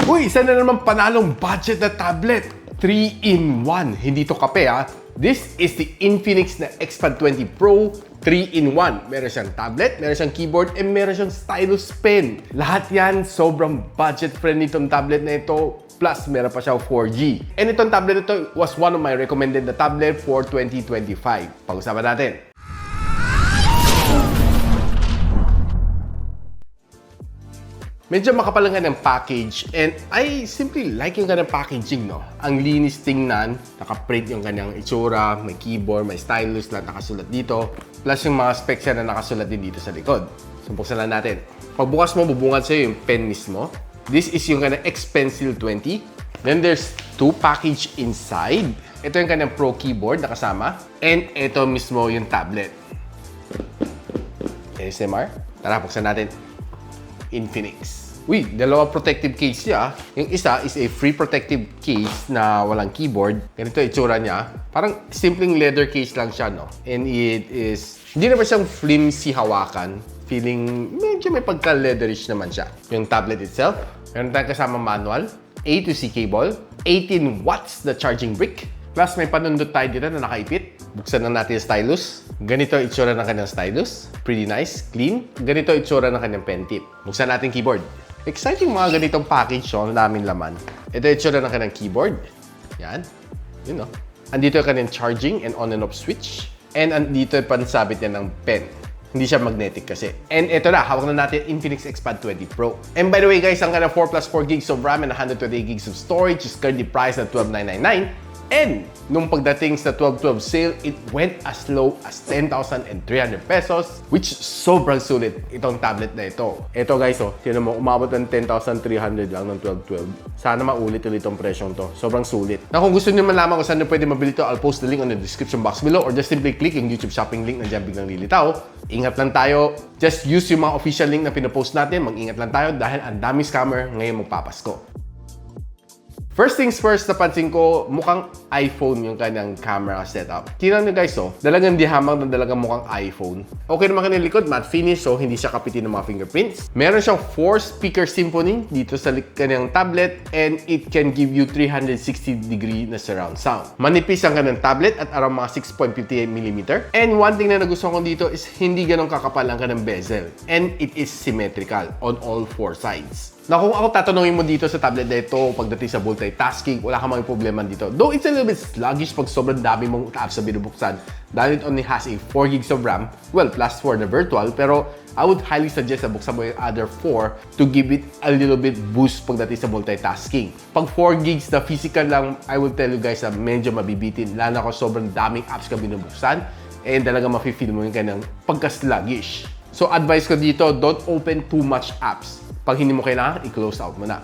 Uy, isa na naman panalong budget na tablet. 3-in-1. Hindi to kape ha. This is the Infinix na Xpad 20 Pro 3-in-1. Meron siyang tablet, meron siyang keyboard, and meron siyang stylus pen. Lahat yan, sobrang budget-friendly itong tablet na ito. Plus, meron pa siyang 4G. And itong tablet ito was one of my recommended na tablet for 2025. Pag-usapan natin. Medyo makapal lang ng package and I simply like yung kanyang packaging, no? Ang linis tingnan, naka-print yung kanyang itsura, may keyboard, may stylus, lahat nakasulat dito. Plus yung mga specs na nakasulat din dito sa likod. So, buksan lang natin. Pagbukas mo, bubungad sa'yo yung pen mismo. This is yung kanyang X Pencil 20. Then there's two package inside. Ito yung kanyang Pro keyboard na kasama. And ito mismo yung tablet. ASMR. Tara, buksan natin. Infinix. Uy, dalawa protective case siya. Yung isa is a free protective case na walang keyboard. Ganito itsura niya. Parang simpleng leather case lang siya, no? And it is, hindi naman siyang flimsy hawakan. Feeling medyo may pagka-leatherish naman siya. Yung tablet itself, meron tayong kasama manual, A to C cable, 18 watts na charging brick, plus may panundot tayo dito na nakaipit. Buksan na natin yung stylus. Ganito ang itsura ng kanyang stylus. Pretty nice, clean. Ganito ang itsura ng kanyang pen tip. Buksan natin keyboard. Exciting mga ganitong package, so ang daming laman. Ito yung itsura ng kanyang keyboard. Yan. Yun, no? Andito yung kanyang charging and on and off switch. And andito yung pansabit niya ng pen. Hindi siya magnetic kasi. And ito na, hawak na natin Infinix Xpad 20 Pro. And by the way guys, ang kanyang 4 plus 4 gigs of RAM and 128 gigs of storage is currently priced at $12,999. And nung pagdating sa 12/12 sale, it went as low as 10,300 pesos, which sobrang sulit itong tablet na ito. Ito guys, oh, sino mo, umabot ng 10,300 lang ng 12/12. Sana maulit-ulit itong presyong to. Sobrang sulit. Na kung gusto niyo malaman kung saan niyo pwede mabili ito, I'll post the link on the description box below or just simply click yung YouTube shopping link na dyan biglang lilitaw. Ingat lang tayo. Just use yung mga official link na pinapost natin. Mag-ingat lang tayo dahil ang daming scammer ngayon magpapasko. First things first, napansin ko, mukhang iPhone yung kanyang camera setup. Tingnan nyo guys, oh, dalagang dihamang na dalagang mukhang iPhone. Okay naman kanyang likod, matte finish, so hindi siya kapitin ng mga fingerprints. Meron siyang 4-speaker symphony dito sa kanyang tablet and it can give you 360-degree na surround sound. Manipis ang kanyang tablet at around mga 6.58mm. And one thing na nagustuhan ko dito is hindi ganun kakapal ang kanyang bezel. And it is symmetrical on all 4 sides. Na kung ako tatanungin mo dito sa tablet na ito pagdating sa multitasking, wala kang mga problema dito. Though it's a little bit sluggish pag sobrang dami mong apps na binubuksan dahil it only has a 4 gigs of RAM, well, plus 4 na virtual, pero I would highly suggest na buksan mo yung other 4 to give it a little bit boost pagdating sa multitasking. Pag 4 gigs na physical lang, I will tell you guys na medyo mabibitin. Lalo na kung sobrang daming apps ka binubuksan, and talaga mafe-feel mo yung kanyang pagka-sluggish. So advice ko dito, don't open too much apps. Pag hindi mo kailangan, i-close out mo na.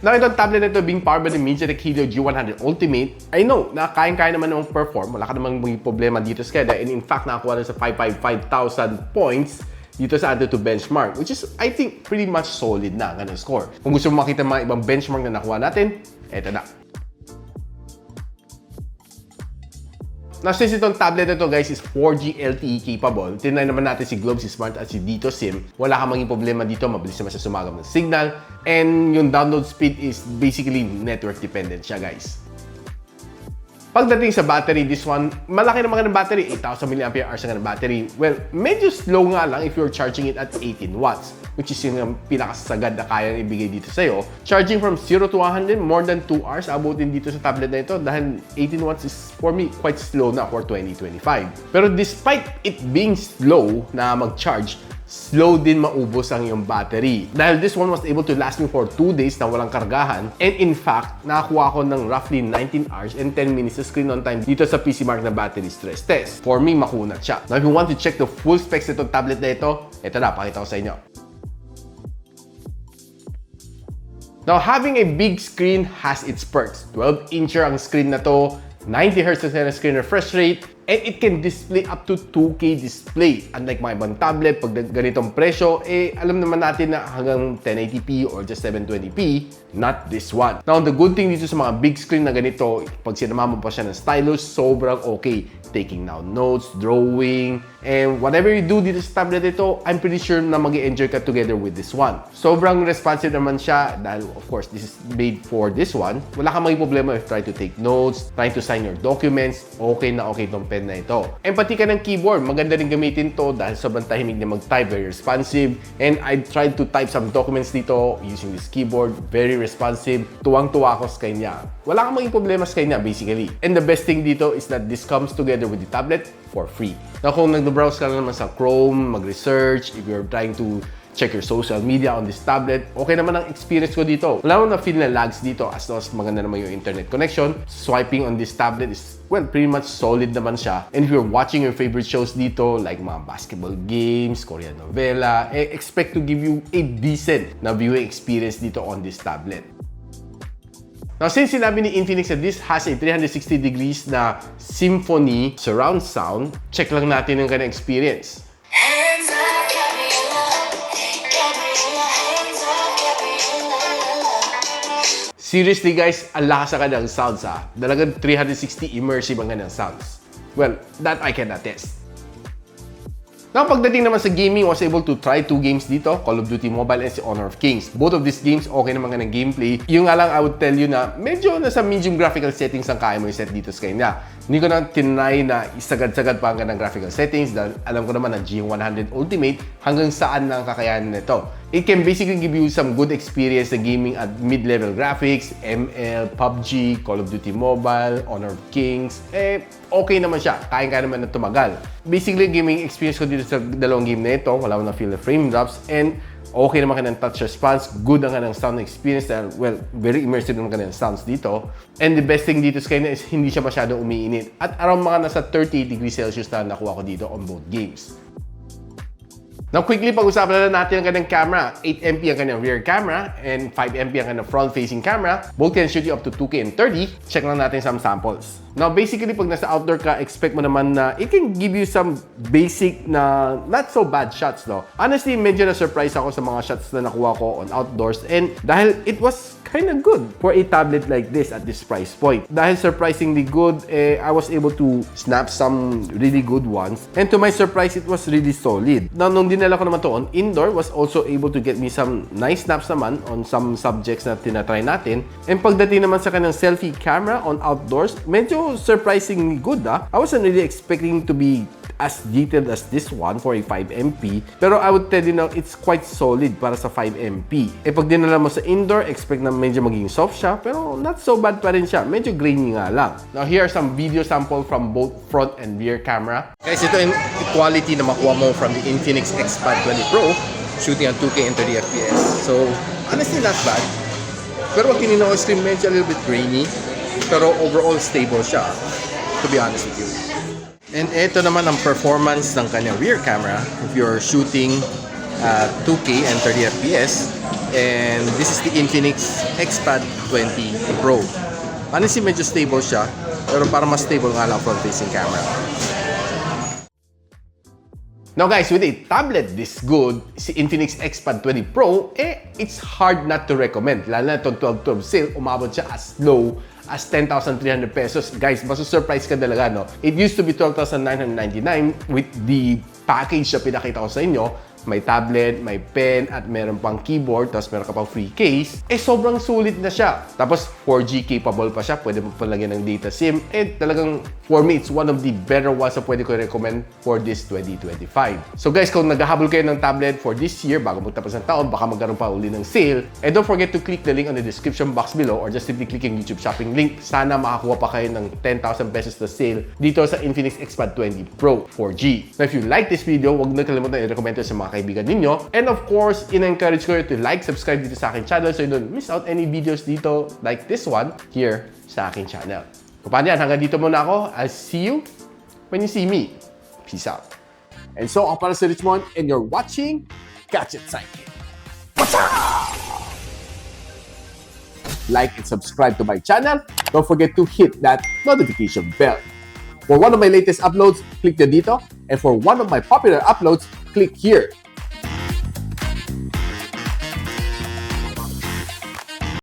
Now, itong tablet na ito being powered by the MediaTek Helio G100 Ultimate, I know na kayang-kaya naman namang perform. Wala ka namang may problema dito sa kaya. And in fact, nakakuha na sa 555,000 points dito sa Antutu benchmark, which is, I think, pretty much solid na ang score. Kung gusto mo makita mga ibang benchmark na nakuha natin, eto na. Now, since itong tablet na ito guys is 4G LTE capable, tinry naman natin si Globe, si Smart at si Dito SIM. Wala kang maging problema dito, mabilis naman siya sumagap ng signal. And yung download speed is basically network dependent siya guys. Pagdating sa battery, this one, malaki naman ng battery, 8,000 mAh ng battery. Well, medyo slow nga lang if you're charging it at 18 watts, which is yung pinakasagad na kayang ibigay dito sa'yo. Charging from 0 to 100, more than 2 hours, abutin dito sa tablet na ito dahil 18 watts is, for me, quite slow na for 2025. Pero despite it being slow na mag-charge, slow din maubos ang iyong battery. Dahil this one was able to last me for 2 days na walang kargahan. And in fact, nakakuha ko ng roughly 19 hours and 10 minutes sa screen on time dito sa PC Mark na battery stress test. For me, makunat siya. Now, if you want to check the full specs nitong tablet na ito na, pakita ko sa inyo. Now, having a big screen has its perks. 12-incher ang screen na to, 90 Hz na screen refresh rate, and it can display up to 2K display. Unlike mga ibang tablet, pag ganitong presyo, alam naman natin na hanggang 1080p or just 720p, not this one. Now, the good thing dito sa mga big screen na ganito, pag sinama mo pa siya ng stylus, sobrang okay. Taking down notes, drawing, And whatever you do dito sa tablet ito, I'm pretty sure na mag-enjoy ka together with this one. Sobrang responsive naman siya dahil of course this is made for this one. Wala kang maging problema if try to take notes, trying to sign your documents, okay na okay tong pen na ito. And pati ka ng keyboard, maganda rin gamitin to dahil sobrang tahimik niya mag-type, very responsive. And I tried to type some documents dito using this keyboard, very responsive. Tuwang-tuwa ako sa kanya. Wala kang maging problema sa kanya basically. And the best thing dito is that this comes together with the tablet for free. Now kung nag-browse ka naman sa Chrome, mag-research, if you're trying to check your social media on this tablet, okay naman ang experience ko dito. Wala naman na feel na lags dito as long as maganda naman yung internet connection. Swiping on this tablet is, well, pretty much solid naman siya. And if you're watching your favorite shows dito, like mga basketball games, Korean novela, expect to give you a decent na viewing experience dito on this tablet. Now, since sinabi ni Infinix that this has a 360 degrees na symphony surround sound, check lang natin yung kanyang experience. Seriously guys, ang lakas sa kanyang sounds ha. Talagang 360 immersive ang kanyang sounds. Well, that I can attest. Now, pagdating naman sa gaming, was able to try 2 games dito, Call of Duty Mobile and si Honor of Kings. Both of these games, okay naman nga ng gameplay. Yung nga lang, I would tell you na medyo nasa medium graphical settings ang kaya mo i-set dito sa kanya. Hindi ko na tinry na isagad-sagad pa ang graphical settings dahil alam ko naman na G100 Ultimate hanggang saan na ang kakayanan nito. It can basically give you some good experience sa gaming at mid-level graphics, ML, PUBG, Call of Duty Mobile, Honor of Kings. Okay naman siya. Kaya naman na tumagal. Basically, gaming experience ko dito sa dalawang game na ito. Wala ko na feel the frame drops. And okay naman ka ng touch response. Good ang ka ng sound experience. Dahil, well, very immersive naman ka ng sounds dito. And the best thing dito sa kanya is hindi siya masyadong umiinit. At around mga nasa 38 degrees Celsius na nakuha ko dito on both games. Now, quickly, pag-usapan na natin ang kanyang camera. 8MP ang kanyang rear camera and 5MP ang kanyang front-facing camera. Both can shoot you up to 2K and 30. Check lang natin some samples. Now, basically, pag nasa outdoor ka, expect mo naman na it can give you some basic na not so bad shots, no? Honestly, medyo na-surprise ako sa mga shots na nakuha ko on outdoors. And dahil it was kind of good for a tablet like this at this price point. Dahil surprisingly good, I was able to snap some really good ones. And to my surprise, it was really solid. Now, nung dinala ko naman to on indoor, was also able to get me some nice snaps naman on some subjects na tinatry natin. And pagdating naman sa kanyang selfie camera on outdoors, medyo surprisingly good I wasn't really expecting to be as detailed as this one for a 5MP. Pero I would tell you now, it's quite solid para sa 5MP. Pag dinala mo sa indoor, expect na medyo maging soft siya, pero not so bad pa rin siya. Medyo grainy nga lang. Now, here are some video sample from both front and rear camera. Guys, ito yung quality na makuha mo from the Infinix Xpad 20 Pro, shooting at 2K and 30 FPS. So, honestly, not bad. Pero pag tininaw stream, medyo a little bit grainy. Pero overall, stable siya, to be honest with you. And ito naman ang performance ng kanyang rear camera if you're shooting 2K and 30 FPS. And this is the Infinix Xpad 20 Pro. Honestly, medyo stable siya, pero parang mas stable nga lang front-facing camera. Now guys, with a tablet this good, si Infinix Xpad 20 Pro, it's hard not to recommend. Lalo na itong 12/12 sale, umabot siya as low as 10,300 pesos. Guys, masu-surprise ka talaga, no? It used to be 12,999 with the package na pinakita ko sa inyo. May tablet, may pen, at meron pang keyboard, tapos meron ka pang free case. Sobrang sulit na siya. Tapos 4G capable pa siya, pwede mo palagyan ng data SIM. Talagang, for me, it's one of the better ones na pwede ko recommend for this 2025. So guys, kung naghahabol kayo ng tablet for this year, bago magtapos ng taon, baka magkaroon pa uli ng sale. Don't forget to click the link on the description box below or just simply click yung YouTube shopping link. Sana makakuha pa kayo ng 10,000 pesos na sale dito sa Infinix Xpad 20 Pro 4G. Now, if you like this video, huwag na kalimutan i-recommend sa mga kaibigan ninyo. And of course, in-encourage ko to like, subscribe dito sa aking channel so you don't miss out any videos dito like this one here sa aking channel. Kung paano yan, hanggang dito muna ako. I'll see you when you see me. Peace out. And so, ako para si Richmond and you're watching Gadget Sidekick. What's up? Like and subscribe to my channel. Don't forget to hit that notification bell. For one of my latest uploads, click the dito. And for one of my popular uploads, click here.